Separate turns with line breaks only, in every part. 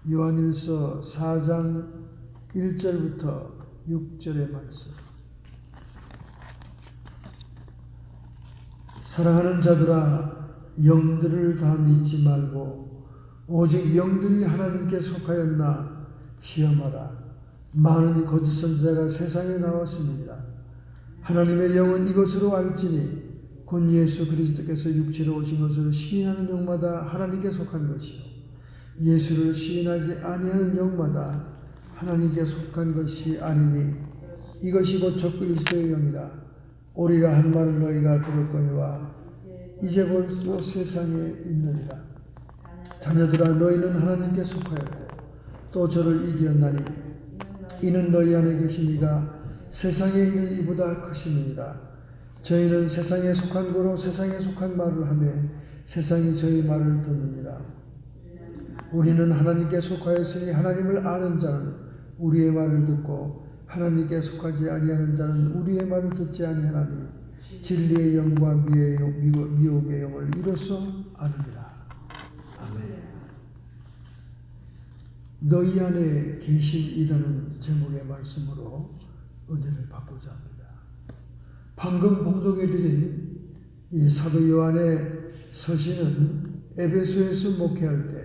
요한일서 4장 1절부터 6절의 말씀. 사랑하는 자들아, 영들을 다 믿지 말고 오직 영들이 하나님께 속하였나 시험하라. 많은 거짓 선지자가 세상에 나왔습니다. 하나님의 영은 이것으로 알지니 곧 예수 그리스도께서 육체로 오신 것으로 시인하는 영마다 하나님께 속한 것이요 예수를 시인하지 아니하는 영마다 하나님께 속한 것이 아니니 이것이 곧 적그리스도의 영이라. 오리라 한 말을 너희가 들었거니와 이제 벌써 세상에 있느니라. 자녀들아, 너희는 하나님께 속하였고 또 저를 이기었나니 이는 너희 안에 계신 이가 세상에 있는 이보다 크심이니라. 저희는 세상에 속한 거로 세상에 속한 말을 하며 세상이 저희 말을 듣느니라. 우리는 하나님께 속하였으니 하나님을 아는 자는 우리의 말을 듣고 하나님께 속하지 아니하는 자는 우리의 말을 듣지 아니하나니 진리의 영과 미혹의 영을 이로써 아느니라. 아멘. 너희 안에 계심이라는 제목의 말씀으로 은혜를 받고자 합니다. 방금 봉독해 드린 이 사도 요한의 서신은 에베소에서 목회할 때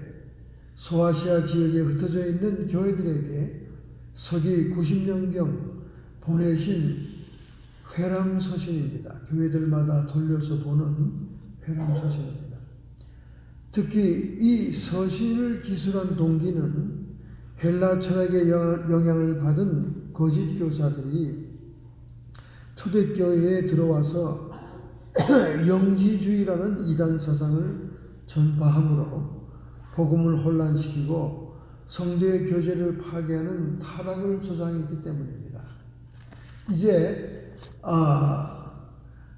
소아시아 지역에 흩어져 있는 교회들에게 서기 90년경 보내신 회람 서신입니다. 교회들마다 돌려서 보는 회람 서신입니다. 특히 이 서신을 기술한 동기는 헬라 철학의 영향을 받은 거짓 교사들이 초대교회에 들어와서 영지주의라는 이단 사상을 전파함으로 복음을 혼란시키고 성도의 교제를 파괴하는 타락을 조장했기 때문입니다. 이제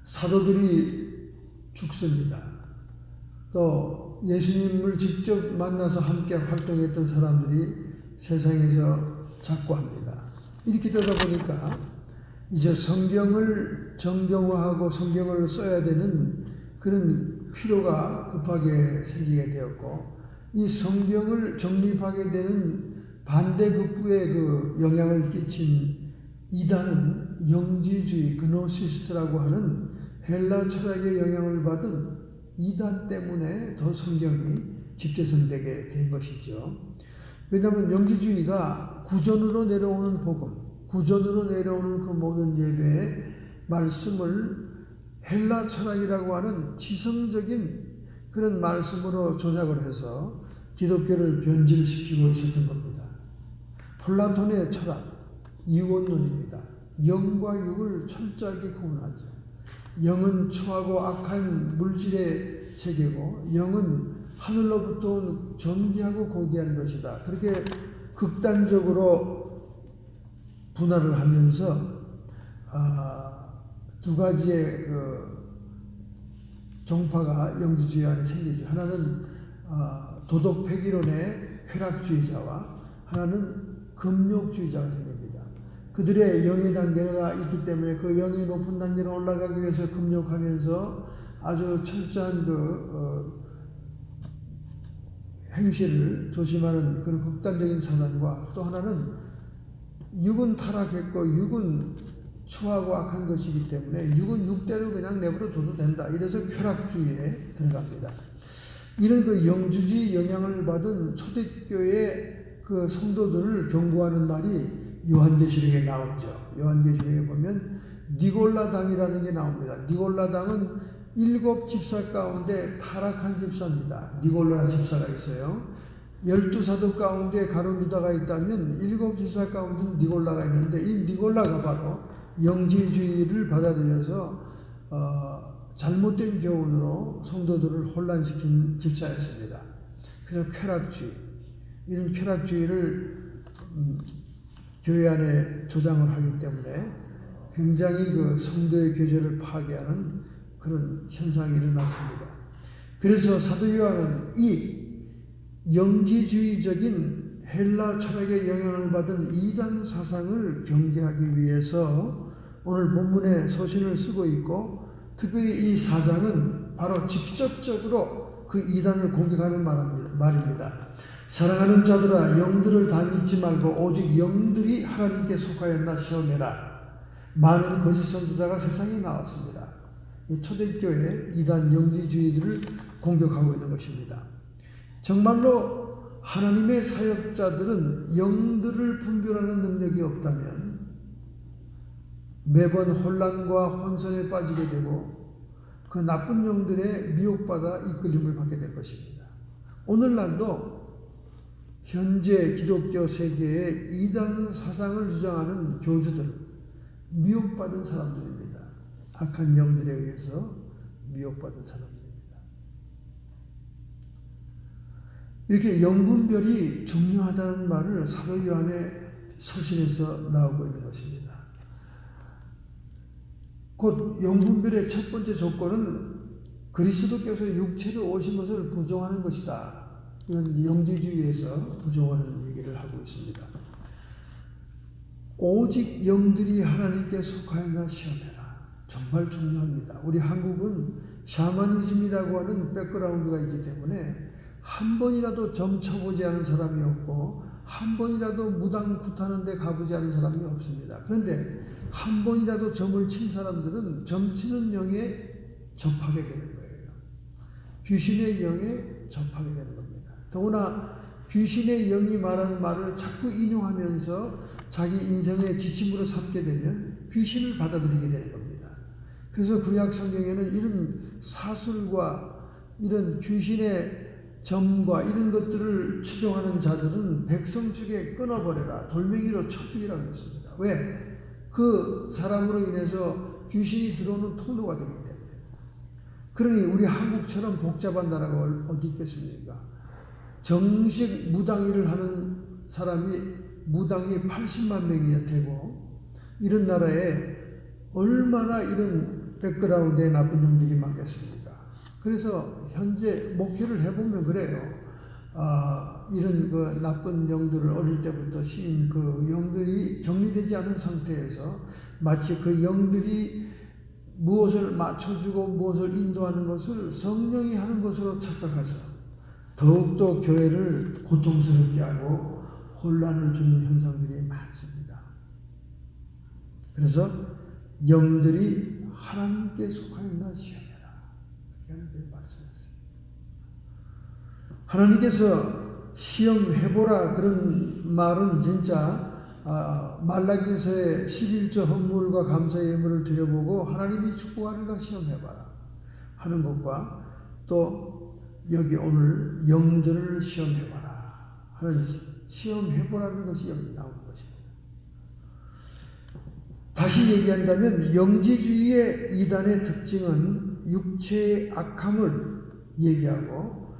사도들이 죽습니다. 또 예수님을 직접 만나서 함께 활동했던 사람들이 세상에서 작고합니다. 이렇게 되다 보니까 이제 성경을 정경화하고 성경을 써야 되는 그런 필요가 급하게 생기게 되었고, 이 성경을 정립하게 되는 반대급부에 그 영향을 끼친 이단은 영지주의, 그노시스트라고 하는 헬라 철학의 영향을 받은 이단 때문에 더 성경이 집대성되게 된 것이죠. 왜냐하면 영지주의가 구전으로 내려오는 복음, 구전으로 내려오는 그 모든 예배의 말씀을 헬라 철학이라고 하는 지성적인 그런 말씀으로 조작을 해서 기독교를 변질시키고 있었던 겁니다. 플라톤의 철학, 이원론입니다. 영과 육을 철저하게 구분하죠. 영은 추하고 악한 물질의 세계고 영은 하늘로부터 온 존귀하고 고귀한 것이다. 그렇게 극단적으로 분할을 하면서 두 가지의 그 종파가 영지주의 안에 생기죠. 하나는 도덕 폐기론의 쾌락주의자와 하나는 금욕주의자가 생깁니다. 그들의 영의 단계가 있기 때문에 그 영의 높은 단계로 올라가기 위해서 금욕하면서 아주 철저한 행실을 조심하는 그런 극단적인 사상과, 또 하나는 육은 타락했고 육은 추하고 악한 것이기 때문에 육은 육대로 그냥 내버려 둬도 된다. 이래서 쾌락주의에 들어갑니다. 이런 그 영주주의 영향을 받은 초대교회 그 성도들을 경고하는 말이 요한계시록에 나오죠. 요한계시록에 보면 니골라당이라는 게 나옵니다. 니골라당은 7 집사 가운데 타락한 집사입니다. 니골라 집사가 있어요. 12사도 가운데 가룟 유다가 있다면 7 집사 가운데 니골라가 있는데, 이 니골라가 바로 영지주의를 받아들여서 잘못된 교훈으로 성도들을 혼란시킨 집사였습니다. 그래서 쾌락주의, 이런 쾌락주의를 교회 안에 조장을 하기 때문에 굉장히 그 성도의 교제를 파괴하는 그런 현상이 일어났습니다. 그래서 사도 요한은 이 영지주의적인 헬라 철학의 영향을 받은 이단 사상을 경계하기 위해서 오늘 본문에 서신을 쓰고 있고, 특별히 이 4장은 바로 직접적으로 그 이단을 공격하는 말입니다. 사랑하는 자들아 영들을 다 믿지 말고 오직 영들이 하나님께 속하였나 시험해라. 많은 거짓 선지자가 세상에 나왔습니다. 초대교회 이단 영지주의를 공격하고 있는 것입니다. 정말로 하나님의 사역자들은 영들을 분별하는 능력이 없다면 매번 혼란과 혼선에 빠지게 되고 그 나쁜 영들의 미혹받아 이끌림을 받게 될 것입니다. 오늘날도 현재 기독교 세계의 이단 사상을 주장하는 교주들 미혹받은 사람들입니다. 악한 영들에 의해서 미혹받은 사람들입니다. 이렇게 영분별이 중요하다는 말을 사도 요한의 서신에서 나오고 있는 것입니다. 곧 영분별의 첫 번째 조건은 그리스도께서 육체로 오신 것을 부정하는 것이다. 이건 영지주의에서 부정하는 얘기를 하고 있습니다. 오직 영들이 하나님께 속하였나 시험해라. 정말 중요합니다. 우리 한국은 샤머니즘이라고 하는 백그라운드가 있기 때문에 한 번이라도 점 쳐보지 않은 사람이 없고 한 번이라도 무당 굿하는 데 가보지 않은 사람이 없습니다. 그런데 한 번이라도 점을 친 사람들은 점 치는 영에 접하게 되는 거예요. 귀신의 영에 접하게 되는 겁니다. 더구나 귀신의 영이 말하는 말을 자꾸 인용하면서 자기 인생의 지침으로 삼게 되면 귀신을 받아들이게 되는 겁니다. 그래서 구약 성경에는 이런 사술과 이런 귀신의 점과 이런 것들을 추종하는 자들은 백성 중에 끊어버려라. 돌멩이로 쳐 죽이라 그랬습니다. 왜? 그 사람으로 인해서 귀신이 들어오는 통로가 되기 때문에. 그러니 우리 한국처럼 복잡한 나라가 어디 있겠습니까? 정식 무당일을 하는 사람이 무당이 80만 명이나 되고 이런 나라에 얼마나 이런 백그라운드에 나쁜 놈들이 많겠습니까? 그래서 현재 목회를 해보면 그래요. 이런 그 나쁜 영들을 어릴 때부터 씌인 그 영들이 정리되지 않은 상태에서 마치 그 영들이 무엇을 맞춰주고 무엇을 인도하는 것을 성령이 하는 것으로 착각해서 더욱더 교회를 고통스럽게 하고 혼란을 주는 현상들이 많습니다. 그래서 영들이 하나님께 속하였나 시험해라. 이렇게 말씀했어요. 하나님께서 시험해보라 그런 말은 진짜 말라기서의 11조 헌물과 감사의 예물을 드려보고 하나님이 축복하는가 시험해봐라 하는 것과 또 여기 오늘 영들을 시험해봐라 하는 시험해보라는 것이 여기 나오는 것입니다. 다시 얘기한다면 영지주의의 이단의 특징은 육체의 악함을 얘기하고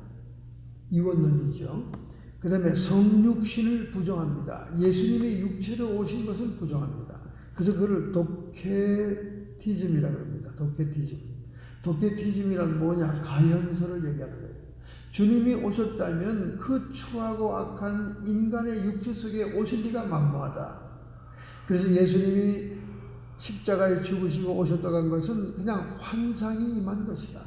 이원론이죠. 그 다음에 성육신을 부정합니다. 예수님의 육체로 오신 것을 부정합니다. 그래서 그걸 도케티즘이라고 합니다. 도케티즘. 도케티즘이란 뭐냐? 가현설을 얘기하는 거예요. 주님이 오셨다면 그 추하고 악한 인간의 육체 속에 오실 리가 만무하다. 그래서 예수님이 십자가에 죽으시고 오셨다고 한 것은 그냥 환상이 임한 것이다.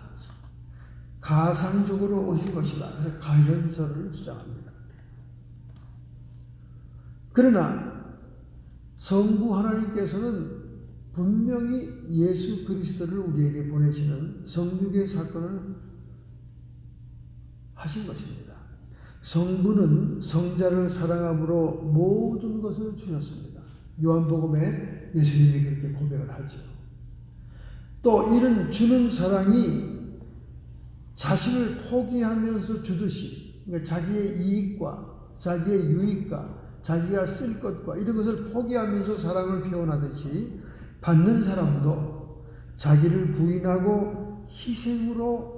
가상적으로 오신 것이다. 그래서 가현설을 주장합니다. 그러나 성부 하나님께서는 분명히 예수 그리스도를 우리에게 보내시는 성육의 사건을 하신 것입니다. 성부는 성자를 사랑함으로 모든 것을 주셨습니다. 요한복음에 예수님이 그렇게 고백을 하죠. 또 이런 주는 사랑이 자신을 포기하면서 주듯이, 그러니까 자기의 이익과 자기의 유익과 자기가 쓸 것과 이런 것을 포기하면서 사랑을 표현하듯이 받는 사람도 자기를 부인하고 희생으로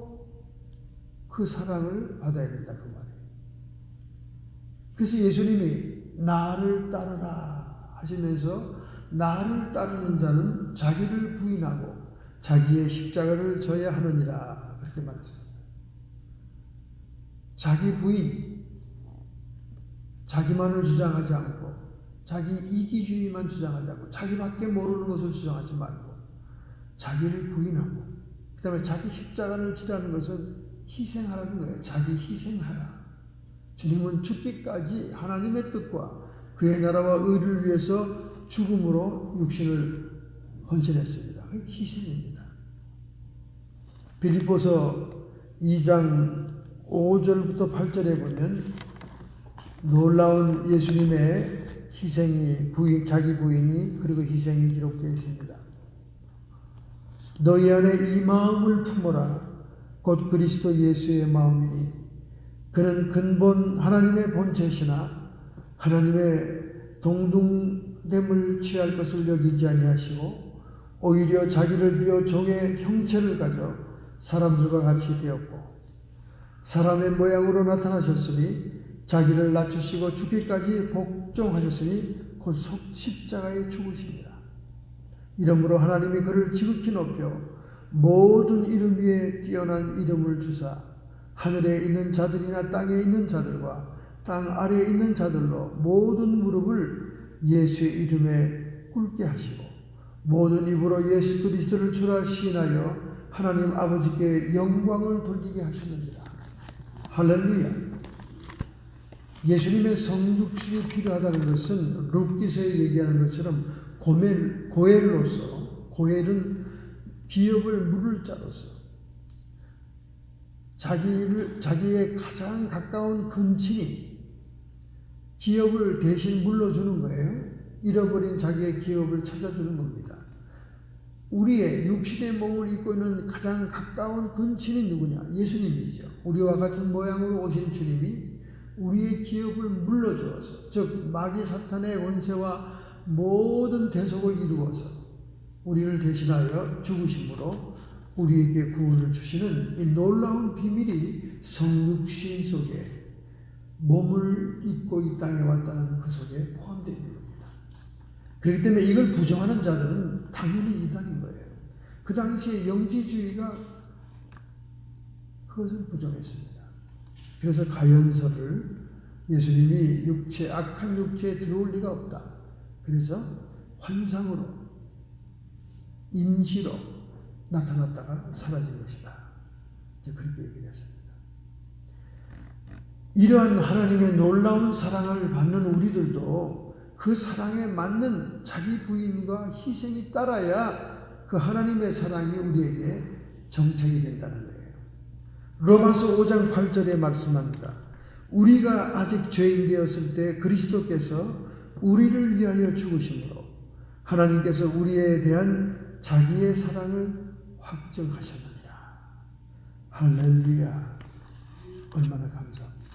그 사랑을 받아야 된다 그 말이에요. 그래서 예수님이 나를 따르라 하시면서 나를 따르는 자는 자기를 부인하고 자기의 십자가를 져야 하느니라 그렇게 말했습니다. 자기 부인, 자기만을 주장하지 않고 자기 이기주의만 주장하지 않고 자기밖에 모르는 것을 주장하지 말고 자기를 부인하고 그 다음에 자기 십자가를 지라는 것은 희생하라는 거예요. 자기 희생하라. 주님은 죽기까지 하나님의 뜻과 그의 나라와 의를 위해서 죽음으로 육신을 헌신했습니다. 그게 희생입니다. 빌립보서 2장 5절부터 8절에 보면 놀라운 예수님의 희생이 자기 부인이 그리고 희생이 기록되어 있습니다. 너희 안에 이 마음을 품어라. 곧 그리스도 예수의 마음이니 그는 근본 하나님의 본체시나 하나님의 동등됨을 취할 것을 여기지 아니하시고 오히려 자기를 비워 종의 형체를 가져 사람들과 같이 되었고 사람의 모양으로 나타나셨으니 자기를 낮추시고 죽기까지 복종하셨으니 곧 십자가에 죽으십니다. 이러므로 하나님이 그를 지극히 높여 모든 이름 위에 뛰어난 이름을 주사 하늘에 있는 자들이나 땅에 있는 자들과 땅 아래에 있는 자들로 모든 무릎을 예수의 이름에 꿇게 하시고 모든 입으로 예수 그리스도를 주라 시인하여 하나님 아버지께 영광을 돌리게 하셨느니라. 할렐루야. 예수님의 성육신이 필요하다는 것은 룻기서에 얘기하는 것처럼 고엘로서, 고엘은 기업을 물을 자로서 자기의 가장 가까운 근친이 기업을 대신 물러주는 거예요. 잃어버린 자기의 기업을 찾아주는 겁니다. 우리의 육신의 몸을 입고 있는 가장 가까운 근친이 누구냐? 예수님이죠. 우리와 같은 모양으로 오신 주님이 우리의 기업을 물러주어서, 즉 마귀 사탄의 원세와 모든 대속을 이루어서 우리를 대신하여 죽으심으로 우리에게 구원을 주시는 이 놀라운 비밀이 성육신 속에 몸을 입고 이 땅에 왔다는 그 속에 포함되어 있는 겁니다. 그렇기 때문에 이걸 부정하는 자들은 당연히 이단인 거예요. 그 당시에 영지주의가 그것을 부정했습니다. 그래서 가연서를 예수님이 악한 육체에 들어올 리가 없다. 그래서 환상으로, 임시로 나타났다가 사라진 것이다. 이제 그렇게 얘기를 했습니다. 이러한 하나님의 놀라운 사랑을 받는 우리들도 그 사랑에 맞는 자기 부인과 희생이 따라야 그 하나님의 사랑이 우리에게 정착이 된다는 거예요. 로마서 5장 8절에 말씀합니다. 우리가 아직 죄인 되었을 때 그리스도께서 우리를 위하여 죽으심으로 하나님께서 우리에 대한 자기의 사랑을 확정하셨느니라. 할렐루야. 얼마나 감사합니다.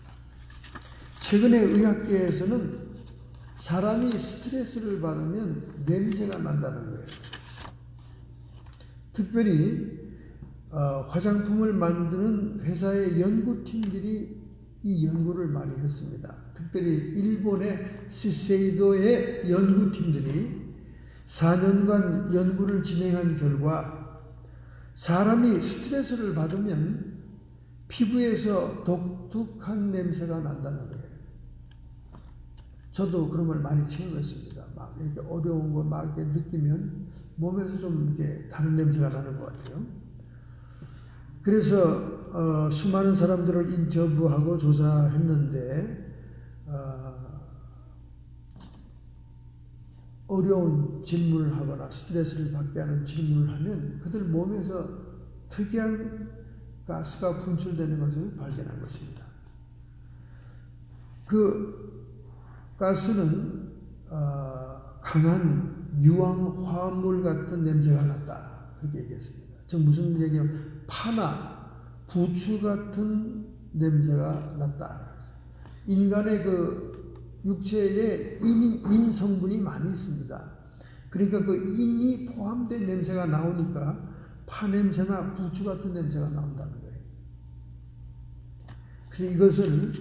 최근에 의학계에서는 사람이 스트레스를 받으면 냄새가 난다는 거예요. 특별히 화장품을 만드는 회사의 연구팀들이 이 연구를 많이 했습니다. 특별히 일본의 시세이도의 연구팀들이 4년간 연구를 진행한 결과 사람이 스트레스를 받으면 피부에서 독특한 냄새가 난다는 거예요. 저도 그런 걸 많이 체험했습니다. 막 이렇게 어려운 걸 막 이렇게 느끼면 몸에서 좀 이렇게 다른 냄새가 나는 것 같아요. 그래서 수많은 사람들을 인터뷰하고 조사했는데 어려운 질문을 하거나 스트레스를 받게 하는 질문을 하면 그들 몸에서 특이한 가스가 분출되는 것을 발견한 것입니다. 그 가스는 강한 유황 화합물 같은 냄새가 났다. 그렇게 얘기했습니다. 즉 무슨 얘기냐면 파나 부추 같은 냄새가 났다. 인간의 그 육체에 인 성분이 많이 있습니다. 그러니까 그 인이 포함된 냄새가 나오니까 파 냄새나 부추 같은 냄새가 나온다는 거예요. 그래서 이것을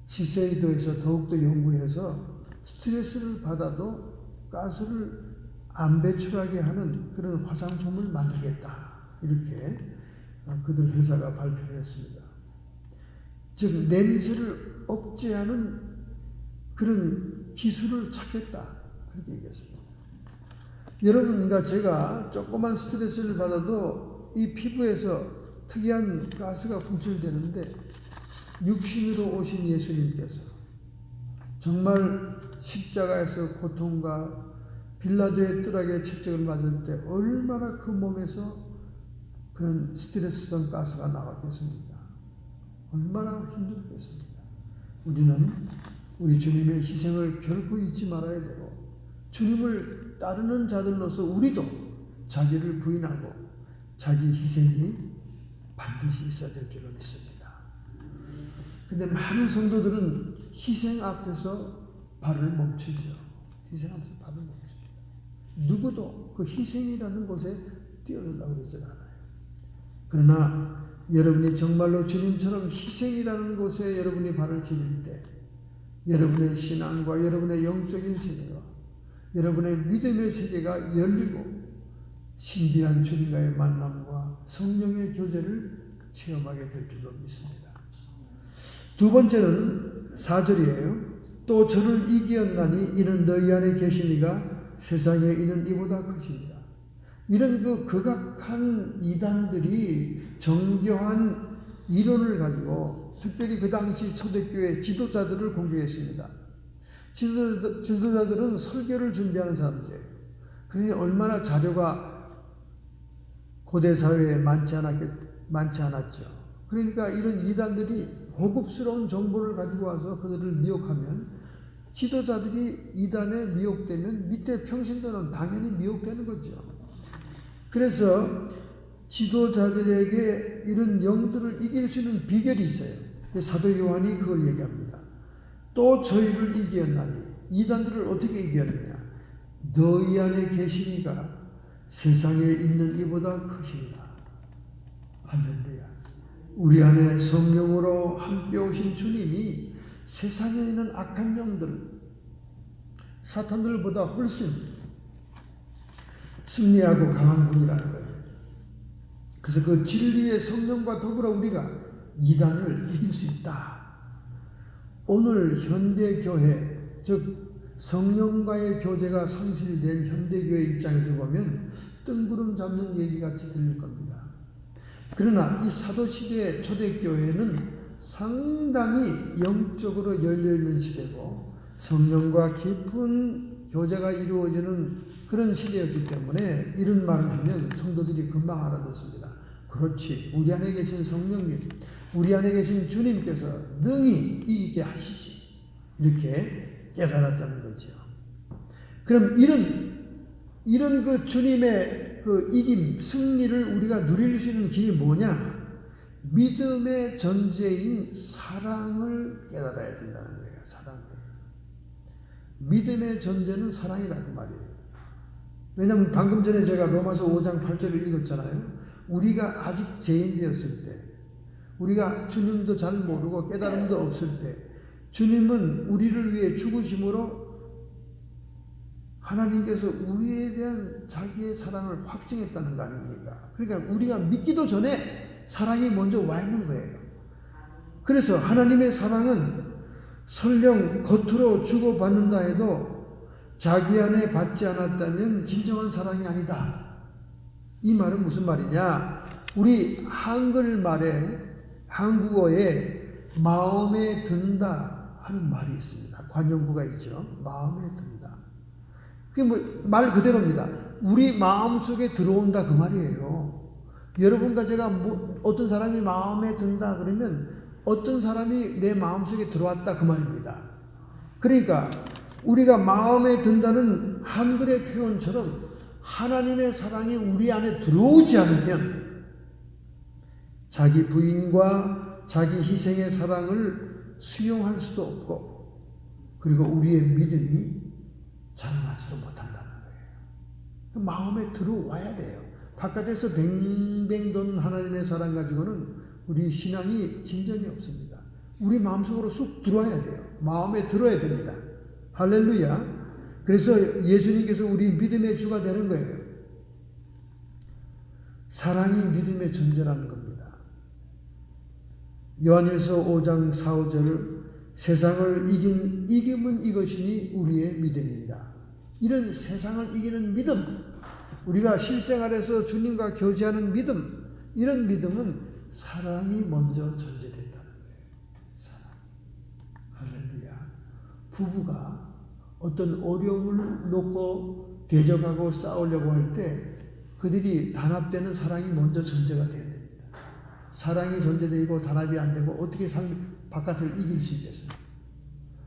시세이도에서 더욱더 연구해서 스트레스를 받아도 가스를 안 배출하게 하는 그런 화장품을 만들겠다. 이렇게 그들 회사가 발표를 했습니다. 즉 냄새를 억제하는 그런 기술을 찾겠다. 그렇게 얘기했습니다. 여러분과 제가 조그만 스트레스를 받아도 이 피부에서 특이한 가스가 분출되는데 육신으로 오신 예수님께서 정말 십자가에서 고통과 빌라도의 뜰하게 채찍을 맞을 때 얼마나 그 몸에서 그런 스트레스성 가스가 나왔겠습니까? 얼마나 힘들겠습니까? 우리는 우리 주님의 희생을 결코 잊지 말아야 되고 주님을 따르는 자들로서 우리도 자기를 부인하고 자기 희생이 반드시 있어야 될 줄로 믿습니다. 근데 많은 성도들은 희생 앞에서 발을 멈추죠. 희생 앞에서 발을 멈춥니다. 누구도 그 희생이라는 곳에 뛰어들려고 그러지 않아요. 그러나 여러분이 정말로 주님처럼 희생이라는 곳에 여러분이 발을 디딜 때 여러분의 신앙과 여러분의 영적인 세계와 여러분의 믿음의 세계가 열리고 신비한 주님과의 만남과 성령의 교제를 체험하게 될 줄로 믿습니다. 두 번째는 4절이에요. 또 저를 이기었나니 이는 너희 안에 계시니가 세상에 있는 이보다 크십니다. 이런 극악한 이단들이 정교한 이론을 가지고 특별히 그 당시 초대교회 지도자들을 공격했습니다. 지도자들은 설교를 준비하는 사람들이에요. 그러니 얼마나 자료가 고대 사회에 많지 않았죠. 그러니까 이런 이단들이 고급스러운 정보를 가지고 와서 그들을 미혹하면 지도자들이 이단에 미혹되면 밑에 평신도는 당연히 미혹되는 거죠. 그래서 지도자들에게 이런 영들을 이길 수 있는 비결이 있어요. 사도 요한이 그걸 얘기합니다. 또 저희를 이기었나니 이단들을 어떻게 이겼느냐? 너희 안에 계시니가 세상에 있는 이보다 크십니다. 할렐루야. 우리 안에 성령으로 함께 오신 주님이 세상에 있는 악한 영들, 사탄들보다 훨씬 승리하고 강한 분이라는 거예요. 그래서 그 진리의 성령과 더불어 우리가 이단을 이길 수 있다. 오늘 현대교회, 즉 성령과의 교제가 상실된 현대교회 입장에서 보면 뜬구름 잡는 얘기같이 들릴 겁니다. 그러나 이 사도시대의 초대교회는 상당히 영적으로 열려있는 시대고 성령과 깊은 교제가 이루어지는 그런 시대였기 때문에 이런 말을 하면 성도들이 금방 알아듣습니다. 그렇지, 우리 안에 계신 성령님, 우리 안에 계신 주님께서 능히 이기게 하시지, 이렇게 깨달았다는 거죠. 그럼 이런 그 주님의 그 이김, 승리를 우리가 누릴 수 있는 길이 뭐냐? 믿음의 전제인 사랑을 깨달아야 된다는 거예요. 사랑을. 믿음의 전제는 사랑이라고 말이에요. 왜냐하면 방금 전에 제가 로마서 5장 8절을 읽었잖아요. 우리가 아직 죄인 되었을 때, 우리가 주님도 잘 모르고 깨달음도 없을 때 주님은 우리를 위해 죽으심으로 하나님께서 우리에 대한 자기의 사랑을 확증했다는 거 아닙니까? 그러니까 우리가 믿기도 전에 사랑이 먼저 와 있는 거예요. 그래서 하나님의 사랑은 설령 겉으로 주고받는다 해도 자기 안에 받지 않았다면 진정한 사랑이 아니다. 이 말은 무슨 말이냐? 우리 한국어에 마음에 든다 하는 말이 있습니다. 관용구가 있죠. 마음에 든다. 그게 말 그대로입니다. 우리 마음속에 들어온다 그 말이에요. 여러분과 제가 어떤 사람이 마음에 든다 그러면 어떤 사람이 내 마음속에 들어왔다 그 말입니다. 그러니까 우리가 마음에 든다는 한글의 표현처럼 하나님의 사랑이 우리 안에 들어오지 않으면 자기 부인과 자기 희생의 사랑을 수용할 수도 없고 그리고 우리의 믿음이 자라나지도 못한다는 거예요. 마음에 들어와야 돼요. 바깥에서 뱅뱅 도는 하나님의 사랑 가지고는 우리 신앙이 진전이 없습니다. 우리 마음속으로 쑥 들어와야 돼요. 마음에 들어야 됩니다. 할렐루야. 그래서 예수님께서 우리 믿음의 주가 되는 거예요. 사랑이 믿음의 전제라는 겁니다. 요한일서 5장 4, 5절 세상을 이긴 이김은 이것이니 우리의 믿음이니라. 이런 세상을 이기는 믿음, 우리가 실생활에서 주님과 교제하는 믿음, 이런 믿음은 사랑이 먼저 전제됐다는 거예요. 사랑. 할렐루야. 부부가 어떤 어려움을 놓고 대적하고 싸우려고 할 때 그들이 단합되는 사랑이 먼저 전제가 돼야 됩니다. 사랑이 전제되고 단합이 안 되고 어떻게 바깥을 이길 수 있겠습니까?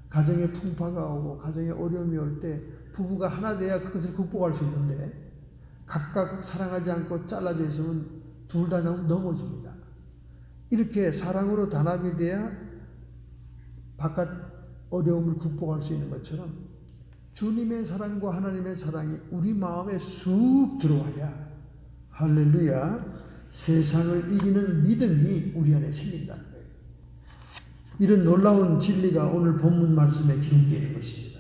가정에 풍파가 오고 가정에 어려움이 올 때 부부가 하나 돼야 그것을 극복할 수 있는데 각각 사랑하지 않고 잘라져 있으면 둘 다 넘어집니다. 이렇게 사랑으로 단합이 돼야 바깥 어려움을 극복할 수 있는 것처럼 주님의 사랑과 하나님의 사랑이 우리 마음에 쑥 들어와야 할렐루야 세상을 이기는 믿음이 우리 안에 생긴다는 거예요. 이런 놀라운 진리가 오늘 본문 말씀에 기록되어 있는 것입니다.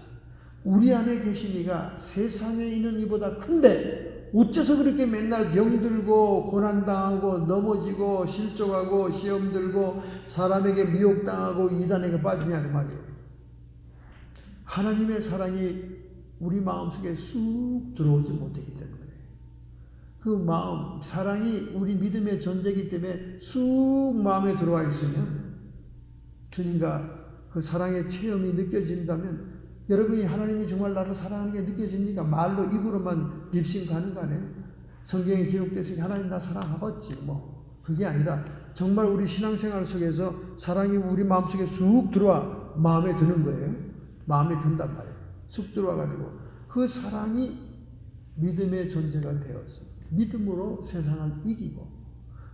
우리 안에 계신 이가 세상에 있는 이보다 큰데 어째서 그렇게 맨날 병들고 고난당하고 넘어지고 실족하고 시험 들고 사람에게 미혹당하고 이단에게 빠지냐 그 말이에요. 하나님의 사랑이 우리 마음속에 쑥 들어오지 못했기 때문에 그 마음, 사랑이 우리 믿음의 존재이기 때문에 쑥 마음에 들어와 있으면 주님과 그 사랑의 체험이 느껴진다면 여러분이 하나님이 정말 나를 사랑하는 게 느껴집니까? 말로 입으로만 립싱 가는 거 아니에요? 성경에 기록됐으니 하나님 나 사랑하겠지 뭐 그게 아니라 정말 우리 신앙생활 속에서 사랑이 우리 마음속에 쑥 들어와 마음에 드는 거예요. 마음에 든단 말이에요. 쑥 들어와가지고 그 사랑이 믿음의 존재가 되어서 믿음으로 세상을 이기고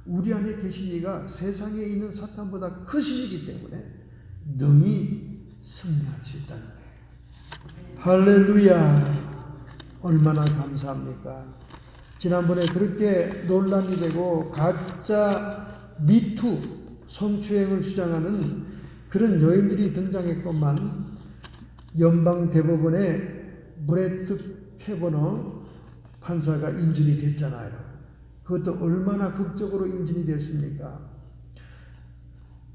우리 안에 계신 이가 세상에 있는 사탄보다 크시기 때문에 능히 승리할 수 있다는 거예요. 할렐루야. 얼마나 감사합니까? 지난번에 그렇게 논란이 되고 가짜 미투 성추행을 주장하는 그런 여인들이 등장했건만 연방 대법원에 브레트 캐버너 판사가 인준이 됐잖아요. 그것도 얼마나 극적으로 인준이 됐습니까?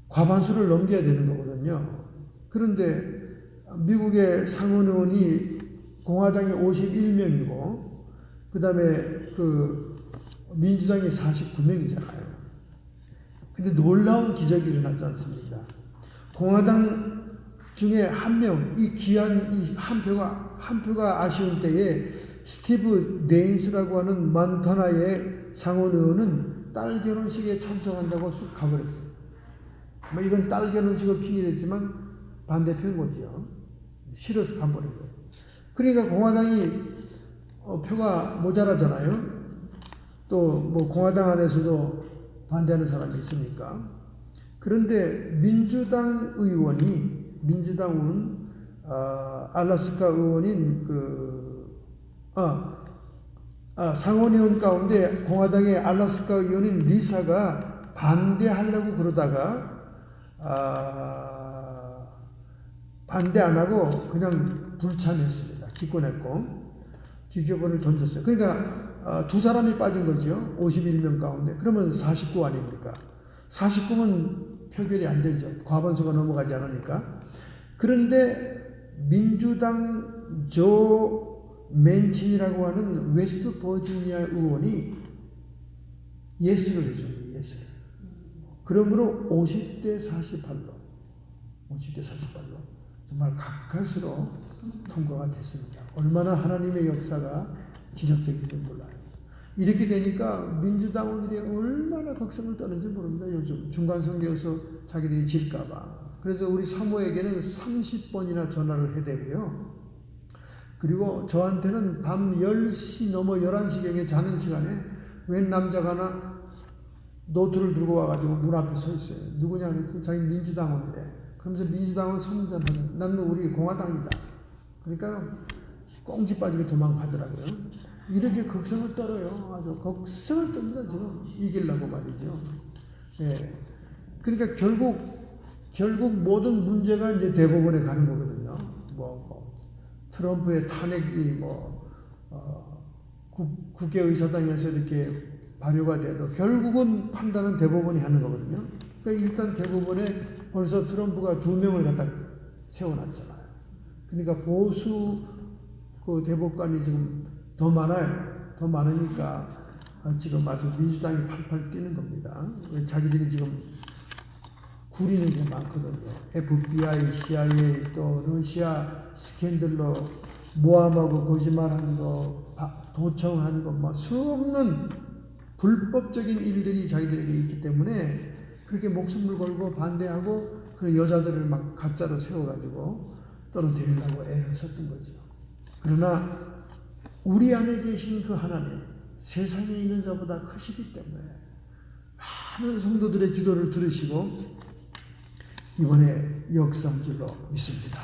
과반수를 넘겨야 되는 거거든요. 그런데 미국의 상원의원이 공화당이 51명이고 그 다음에 그 민주당이 49명이잖아요. 근데 놀라운 기적이 일어났지 않습니까? 공화당 중에 한 명, 이 귀한 이 한 표가 아쉬운 때에 스티브 네인스라고 하는 만타나의 상원의원은 딸 결혼식에 참석한다고 쑥 가버렸어요. 뭐 이건 딸 결혼식을 핑계댔지만 반대표인 거죠. 싫어서 가버린 거예요. 그러니까 공화당이 표가 모자라잖아요. 또 뭐 공화당 안에서도 반대하는 사람이 있으니까. 그런데 민주당 민주당은 알래스카 의원인 상원의원 가운데 공화당의 알래스카 의원인 리사가 반대하려고 그러다가 반대 안 하고 그냥 불참했습니다. 기권했고 기권을 던졌어요. 그러니까 두 사람이 빠진 거죠. 51명 가운데. 그러면 49 아닙니까? 49면 표결이 안 되죠. 과반수가 넘어가지 않으니까. 그런데 민주당 조 맨친이라고 하는 웨스트 버지니아 의원이 예스를 해준 거예요. 예스를. 그러므로 50대 48로 정말 가까스로 통과가 됐습니다. 얼마나 하나님의 역사가 기적적인지 몰라요. 이렇게 되니까 민주당원들이 얼마나 걱정을 떠는지 모릅니다. 요즘 중간선거에서 자기들이 질까봐. 그래서 우리 사모에게는 30번이나 전화를 해대고요. 그리고 저한테는 밤 10시 넘어 11시경에 자는 시간에 웬 남자가 하나 노트를 들고 와가지고 문 앞에 서 있어요. 누구냐 그랬더니 자기 민주당원이래. 그러면서 민주당원 선전하는 나는 우리 공화당이다. 그러니까 꽁지 빠지게 도망가더라고요. 이렇게 걱정을 떨어요. 아주 걱정을 떱니다. 지금 이기려고 말이죠. 예. 그러니까 결국 모든 문제가 이제 대법원에 가는 거거든요. 트럼프의 탄핵이 국회의사당에서 이렇게 발효가 돼도 결국은 판단은 대법원이 하는 거거든요. 그러니까 일단 대법원에 벌써 트럼프가 2명을 갖다 세워놨잖아요. 그러니까 보수 그 대법관이 지금 더 많아요. 더 많으니까 지금 아주 민주당이 팔팔 뛰는 겁니다. 자기들이 지금 구리는 게 많거든요. FBI, CIA 또 러시아 스캔들로 모함하고 거짓말한 거, 도청한 거, 뭐 수없는 불법적인 일들이 자기들에게 있기 때문에 그렇게 목숨을 걸고 반대하고 그 여자들을 막 가짜로 세워가지고 떨어뜨리려고 애를 썼던 거죠. 그러나 우리 안에 계신 그 하나님, 세상에 있는 자보다 크시기 때문에 많은 성도들의 기도를 들으시고 이번에 역사한 줄로 믿습니다.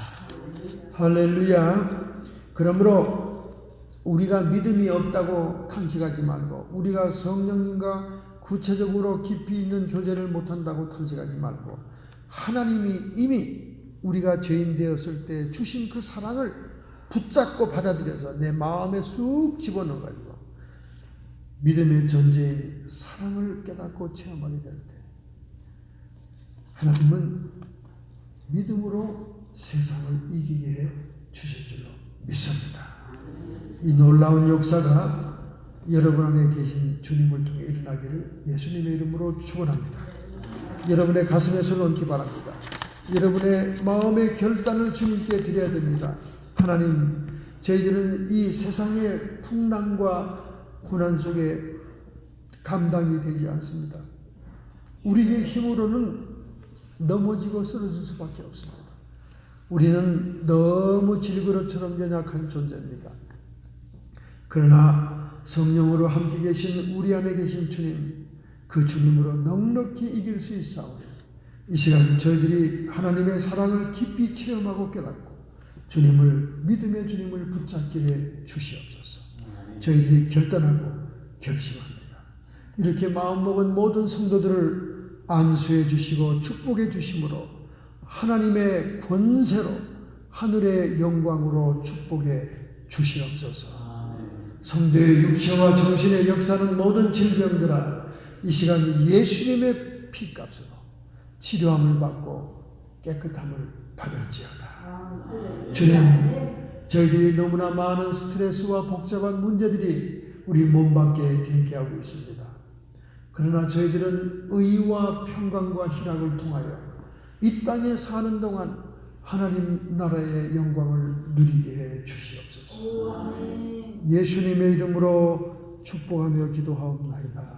할렐루야. 그러므로 우리가 믿음이 없다고 탄식하지 말고, 우리가 성령님과 구체적으로 깊이 있는 교제를 못한다고 탄식하지 말고, 하나님이 이미 우리가 죄인 되었을 때 주신 그 사랑을 붙잡고 받아들여서 내 마음에 쑥 집어넣어가지고 믿음의 전제인 사랑을 깨닫고 체험하게 될 때, 하나님은 믿음으로 세상을 이기게 해 주실 줄로 믿습니다. 이 놀라운 역사가 여러분 안에 계신 주님을 통해 일어나기를 예수님의 이름으로 축원합니다. 여러분의 가슴에 손을 얹기 바랍니다. 여러분의 마음의 결단을 주님께 드려야 됩니다. 하나님, 저희들은 이 세상의 풍랑과 고난 속에 감당이 되지 않습니다. 우리의 힘으로는 넘어지고 쓰러질 수밖에 없습니다. 우리는 너무 질그릇처럼 연약한 존재입니다. 그러나 성령으로 함께 계신 우리 안에 계신 주님, 그 주님으로 넉넉히 이길 수 있사오니 이 시간 저희들이 하나님의 사랑을 깊이 체험하고 깨닫고 주님을, 믿음의 주님을 붙잡게 해 주시옵소서. 저희들이 결단하고 결심합니다. 이렇게 마음먹은 모든 성도들을 안수해 주시고 축복해 주심으로 하나님의 권세로 하늘의 영광으로 축복해 주시옵소서. 성도의 육체와 정신의 역사는 모든 질병들아 이 시간 예수님의 피값으로 치료함을 받고 깨끗함을 받을지어다. 주님, 저희들이 너무나 많은 스트레스와 복잡한 문제들이 우리 몸 밖에 대기하고 있습니다. 그러나 저희들은 의와 평강과 희락을 통하여 이 땅에 사는 동안 하나님 나라의 영광을 누리게 해 주시옵소서. 예수님의 이름으로 축복하며 기도하옵나이다.